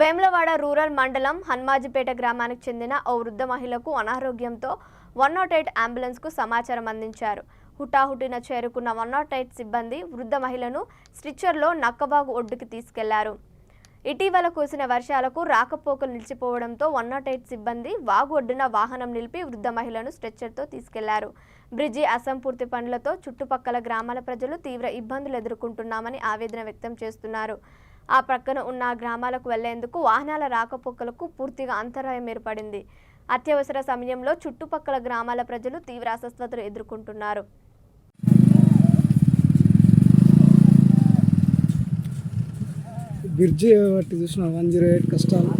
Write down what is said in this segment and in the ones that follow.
Vemulawada rural మండలం హన్మాజిపేట గ్రామానికి చెందిన ఓ వృద్ధ మహిళకు అనారోగ్యంతో 108 అంబులెన్స్కు సమాచారం అందించారు. హుటాహుటిన చేరుకున్న 108 సిబ్బంది వృద్ధ మహిళను స్ట్రెచ్చర్లో నక్కబాగు ఒడ్డుకి తీసుకెళ్లారు. ఇటీవల కురిసిన వర్షాలకు రాకపోకలు నిలిచిపోవడంతో 108 సిబ్బంది వాగు ఒడ్డున వాహనం నిలిపి వృద్ధ మహిళను స్ట్రెచ్చర్తో తీసుకెళ్లారు. బ్రిడ్జి అసంపూర్తి పనులతో చుట్టుపక్కల గ్రామాల ప్రజలు తీవ్ర ఇబ్బందులు ఎదుర్కొంటున్నామని ఆవేదన వ్యక్తం చేస్తున్నారు. ఆ ప్రక్కన ఉన్న గ్రామాలకు వెళ్లేందుకు వాహనాల రాకపోకలకు పూర్తిగా అంతరాయం ఏర్పడింది. అత్యవసర సమయంలో చుట్టుపక్కల గ్రామాల ప్రజలు తీవ్ర అస్వస్థతలు ఎదుర్కొంటున్నారు. బ్రిడ్జి బట్టి చూసిన 108 కష్టాలు.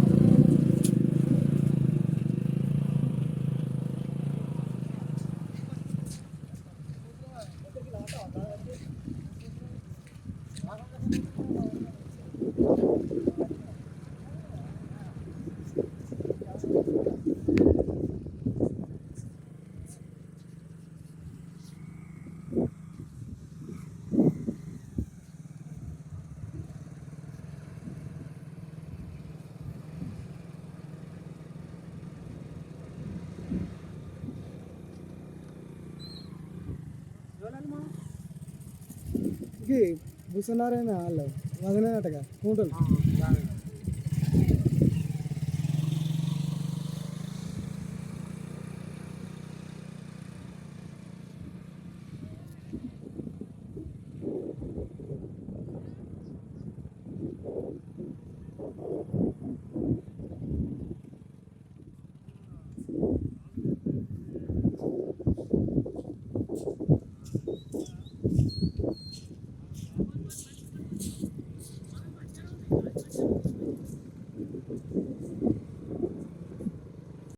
భూసన్నారైనా వాళ్ళు వదనటగా కూటలు